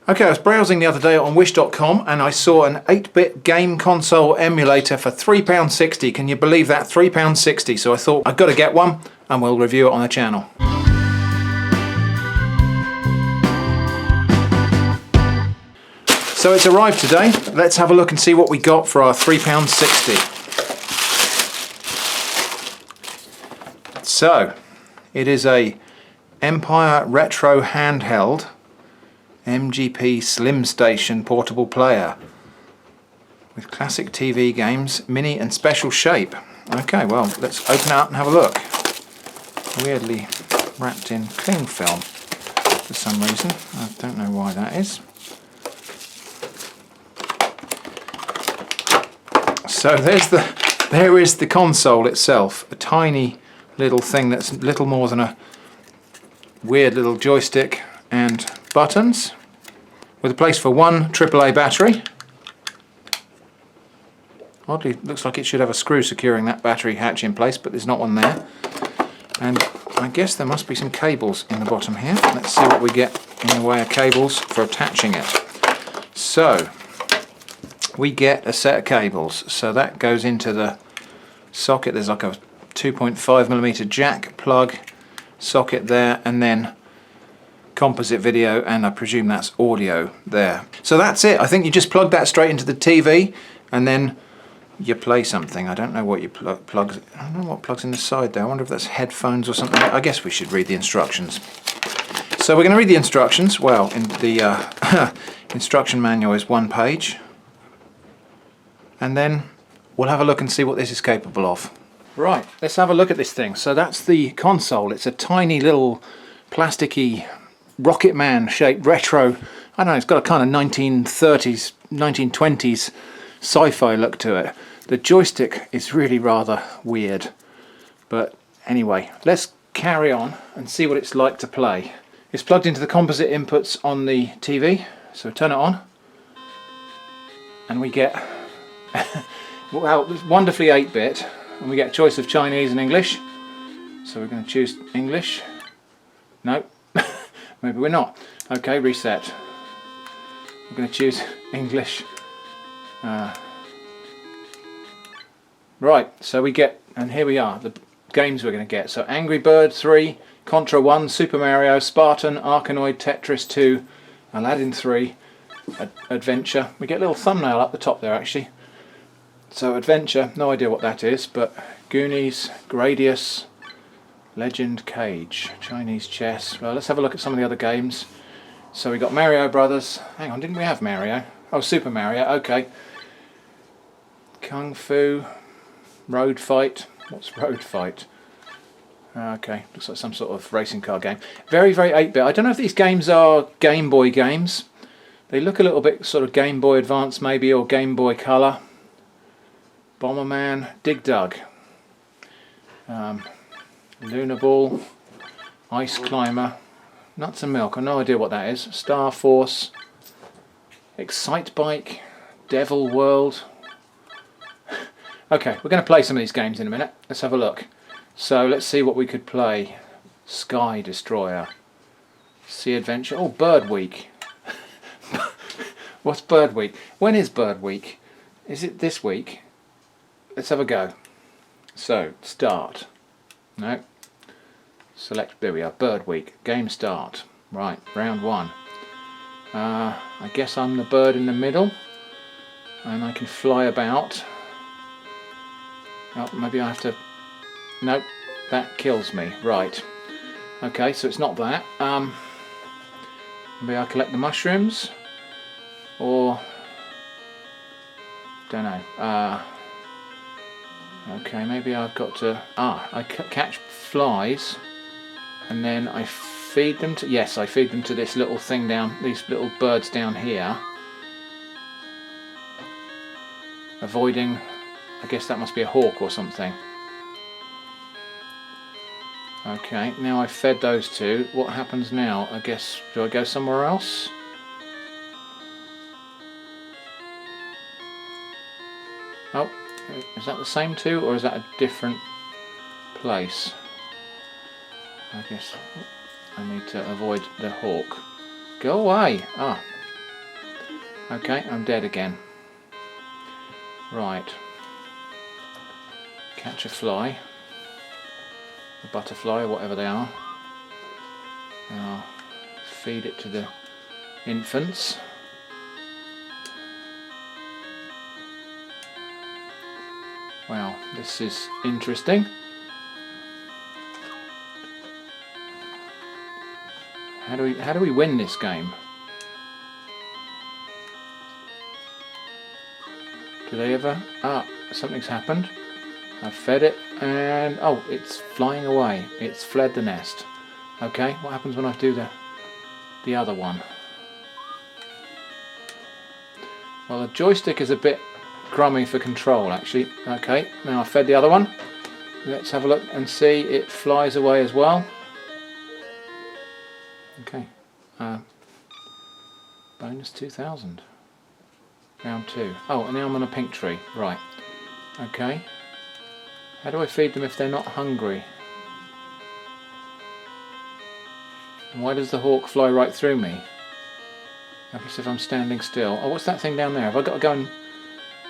Okay, I was browsing the other day on wish.com and I saw an 8-bit game console emulator for £3.60. Can you believe that? £3.60. So I thought I've got to get one and we'll review it on the channel. So it's arrived today. Let's have a look and see what we got for our £3.60. So it is a Empire Retro handheld MGP Slim Station portable player with classic TV games, mini and special shape. Okay, well, let's open it up and have a look. Weirdly wrapped in cling film for some reason. I don't know why that is. So there is the console itself, a tiny little thing that's little more than a weird little joystick and buttons, with a place for one AAA battery. Oddly, looks like it should have a screw securing that battery hatch in place, but there's not one there. And I guess there must be some cables in the bottom here. Let's see what we get in the way of cables for attaching it. So we get a set of cables, so that goes into the socket. There's like a 2.5mm jack plug socket there, and then composite video, and I presume that's audio there. So that's it. I think you just plug that straight into the TV and then you play something. I don't know what you plugs. I don't know what plugs in the side there. I wonder if that's headphones or something. I guess we should read the instructions. So we're going to read the instructions. Well, in the instruction manual is one page, and then we'll have a look and see what this is capable of. Right, let's have a look at this thing. So that's the console. It's a tiny little plasticky Rocket Man shaped retro. I don't know, it's got a kind of 1930s, 1920s sci-fi look to it. The joystick is really rather weird. But anyway, let's carry on and see what it's like to play. It's plugged into the composite inputs on the TV, so turn it on. And we get, well, it's wonderfully 8-bit. And we get a choice of Chinese and English. So we're going to choose English. No, maybe we're not. Okay, reset. We're going to choose English. Right, so we get, and here we are, the games we're going to get. So Angry Bird 3, Contra 1, Super Mario, Spartan, Arkanoid, Tetris 2, Aladdin 3, Adventure. We get a little thumbnail up the top there actually. So Adventure, no idea what that is, but Goonies, Gradius, Legend Cage, Chinese Chess. Well, let's have a look at some of the other games. So we got Mario Brothers. Hang on, didn't we have Mario? Oh, Super Mario, okay. Kung Fu, Road Fight. What's Road Fight? Okay, looks like some sort of racing car game. Very, very 8-bit. I don't know if these games are Game Boy games. They look a little bit sort of Game Boy Advance maybe, or Game Boy Color. Bomberman, Dig Dug, Lunar Ball, Ice Climber, Nuts and Milk, I've no idea what that is, Star Force, Excite Bike, Devil World. Okay, we're going to play some of these games in a minute. Let's have a look. So let's see what we could play. Sky Destroyer, Sea Adventure, oh, Bird Week. What's Bird Week? When is Bird Week? Is it this week? Let's have a go. So, start. No. Select, there we are, Bird Week. Game start. Right, round 1. I guess I'm the bird in the middle. And I can fly about. Oh, maybe I have to... Nope, that kills me. Right. Okay, so it's not that. Maybe I collect the mushrooms. Or... Don't know. Okay, maybe I've got to... I catch flies and then I feed them to... Yes, I feed them to this little thing down... These little birds down here. Avoiding... I guess that must be a hawk or something. Okay, now I've fed those two. What happens now? I guess... Do I go somewhere else? Oh. Is that the same two, or is that a different place? I guess I need to avoid the hawk. Go away! Ah, Okay, I'm dead again. Right. Catch a fly. A butterfly, whatever they are. And I'll feed it to the infants. Wow, this is interesting. How do we win this game? Do they ever? Ah, something's happened. I've fed it and oh, it's flying away. It's fled the nest. Okay, what happens when I do the other one? Well, the joystick is a bit crummy for control actually. Okay, now I've fed the other one. Let's have a look and see. It flies away as well. Okay, bonus 2000. Round 2. Oh, and now I'm on a pink tree. Right. Okay. How do I feed them if they're not hungry? And why does the hawk fly right through me? I guess if I'm standing still. Oh, what's that thing down there? Have I got to go and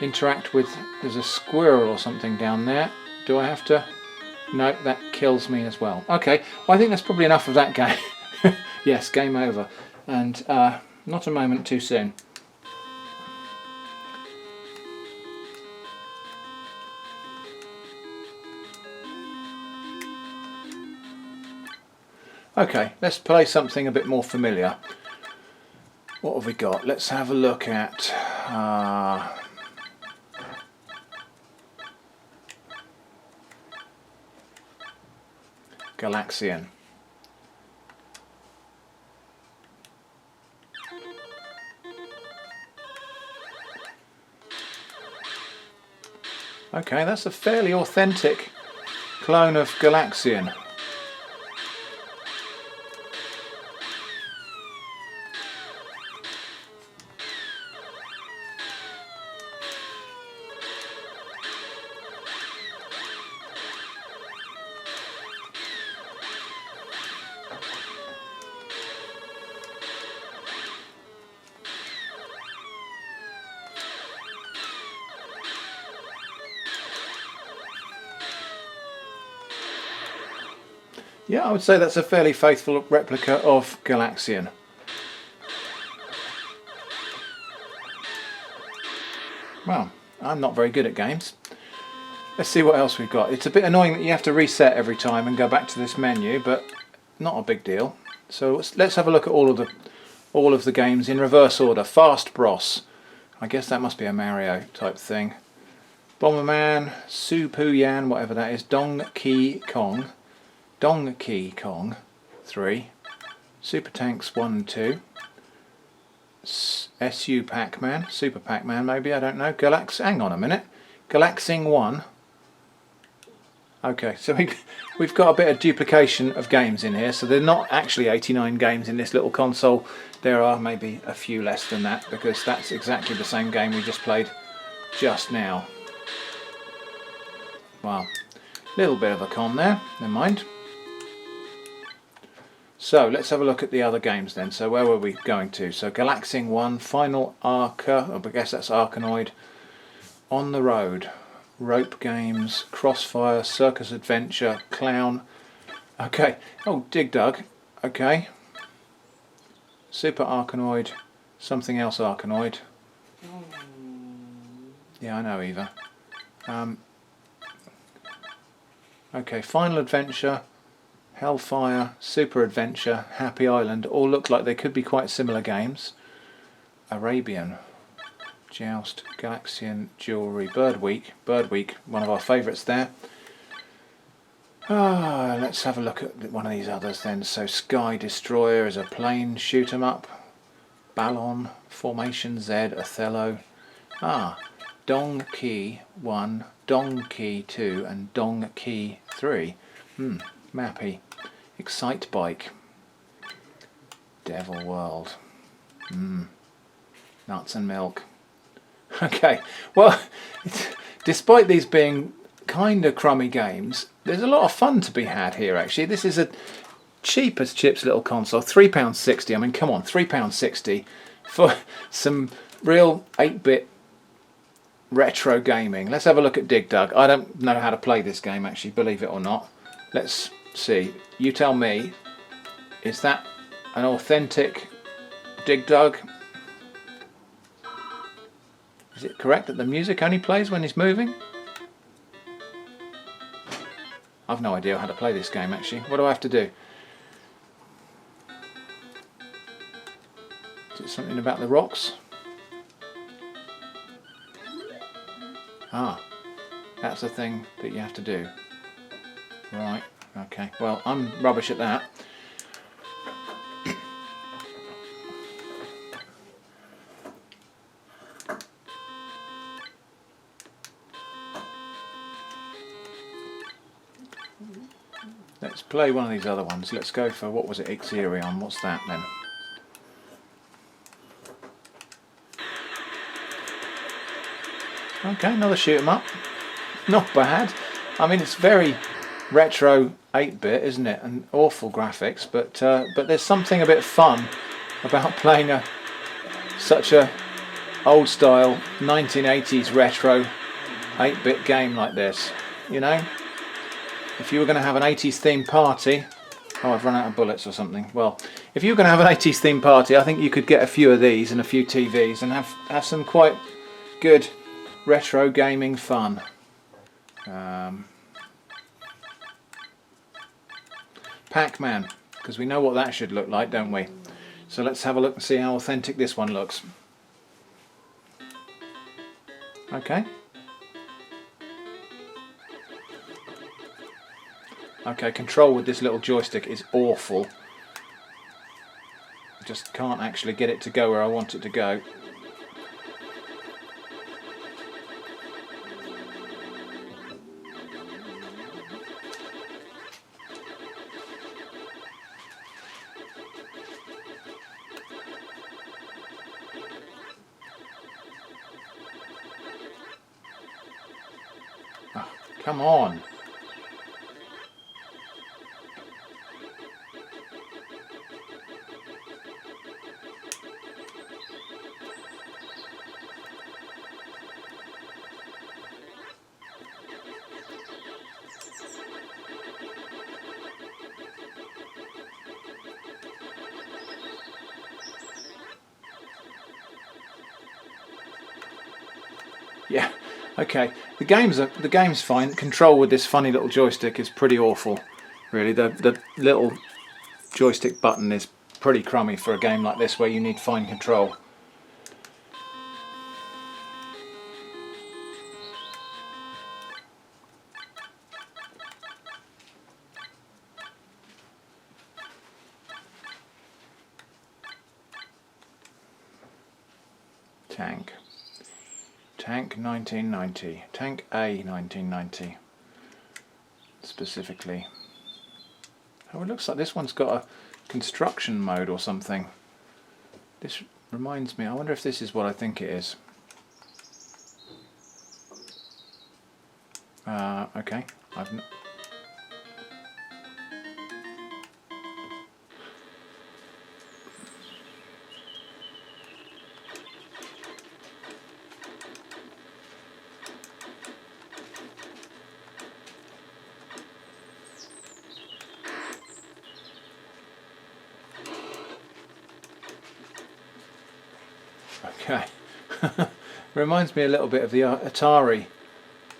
interact with... There's a squirrel or something down there. Do I have to... No, that kills me as well. Okay, well I think that's probably enough of that game. Yes, game over. And not a moment too soon. Okay, let's play something a bit more familiar. What have we got? Let's have a look at Galaxian. Okay, that's a fairly authentic clone of Galaxian. Yeah, I would say that's a fairly faithful replica of Galaxian. Well, I'm not very good at games. Let's see what else we've got. It's a bit annoying that you have to reset every time and go back to this menu, but not a big deal. So let's have a look at all of the games in reverse order. Fast Bros. I guess that must be a Mario type thing. Bomberman, Supu Yan, whatever that is. Donkey Kong 3, Super Tanks 1 and 2, SU PacMan, Super PacMan maybe, I don't know, hang on a minute, Galaxing 1. Okay, so we've got a bit of duplication of games in here, so they're not actually 89 games in this little console. There are maybe a few less than that, because that's exactly the same game we just played just now. Wow, little bit of a con there, never mind. So let's have a look at the other games then. So where were we going to? So Galaxing 1, Final Arca, I guess that's Arkanoid, On the Road, Rope Games, Crossfire, Circus Adventure, Clown. Okay, oh, Dig Dug, okay. Super Arkanoid, something else Arkanoid. Yeah, I know, Eva. Okay, Final Adventure, Hellfire, Super Adventure, Happy Island, all look like they could be quite similar games. Arabian, Joust, Galaxian, Jewelry, Bird Week, one of our favourites there. Let's have a look at one of these others then. So Sky Destroyer is a plane shoot 'em up. Ballon, Formation Z, Othello. Dong Key 1, Dong Key 2 and Dong Key 3. Mappy. Excite Bike. Devil World. Nuts and Milk. Okay, well, despite these being kind of crummy games, there's a lot of fun to be had here actually. This is a cheap as chips little console, £3.60. I mean, come on, £3.60. for some real 8-bit retro gaming. Let's have a look at Dig Dug. I don't know how to play this game actually, believe it or not. Let's see. You tell me, is that an authentic Dig Dug? Is it correct that the music only plays when he's moving? I've no idea how to play this game actually. What do I have to do? Is it something about the rocks? Ah, that's the thing that you have to do. Right, okay. Well, I'm rubbish at that. Let's play one of these other ones. Let's go for, what was it, Ixerion? What's that then? Okay, another shoot 'em up. Not bad. I mean, it's very retro 8-bit, isn't it? And awful graphics, but there's something a bit fun about playing such a old-style 1980s retro 8-bit game like this. You know, if you were going to have an 80s themed party, oh, I've run out of bullets or something. Well, if you were going to have an 80s themed party, I think you could get a few of these and a few TVs and have some quite good retro gaming fun. PacMan, because we know what that should look like, don't we? So let's have a look and see how authentic this one looks. Okay. Okay, control with this little joystick is awful. I just can't actually get it to go where I want it to go. Oh, come on. Yeah, okay. The game's fine. Control with this funny little joystick is pretty awful, really. The little joystick button is pretty crummy for a game like this where you need fine control. Tank 1990. Tank A 1990. Specifically. Oh, it looks like this one's got a construction mode or something. This reminds me, I wonder if this is what I think it is. Okay. Okay. Reminds me a little bit of the Atari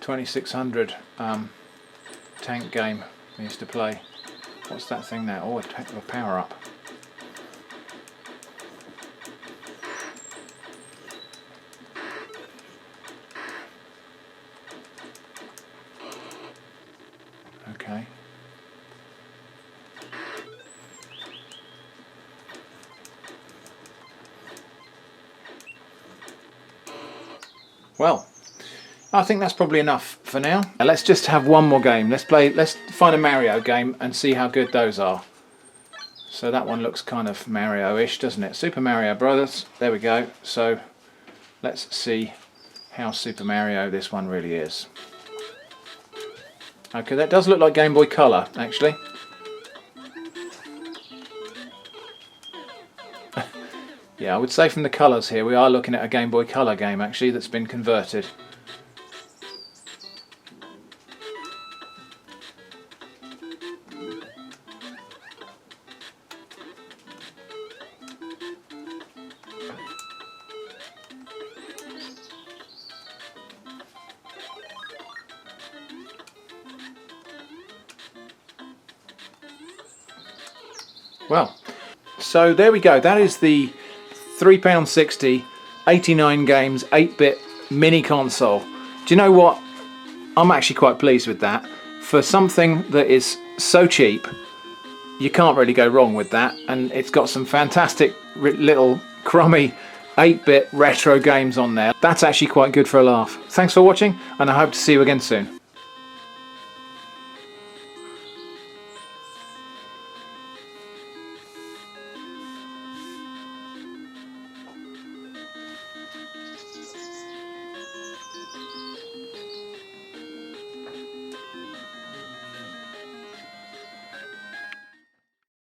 2600 tank game we used to play. What's that thing there? Oh, a power up. Okay. Well, I think that's probably enough for now. Let's just have one more game. Let's find a Mario game and see how good those are. So that one looks kind of Mario-ish, doesn't it? Super Mario Brothers. There we go. So let's see how Super Mario this one really is. Okay, that does look like Game Boy Color, actually. Yeah, I would say from the colours here, we are looking at a Game Boy Color game actually that's been converted. Well, so there we go. That is the £3.60, 89 games, 8-bit mini console. Do you know what? I'm actually quite pleased with that. For something that is so cheap, you can't really go wrong with that. And it's got some fantastic little crummy 8-bit retro games on there. That's actually quite good for a laugh. Thanks for watching, and I hope to see you again soon.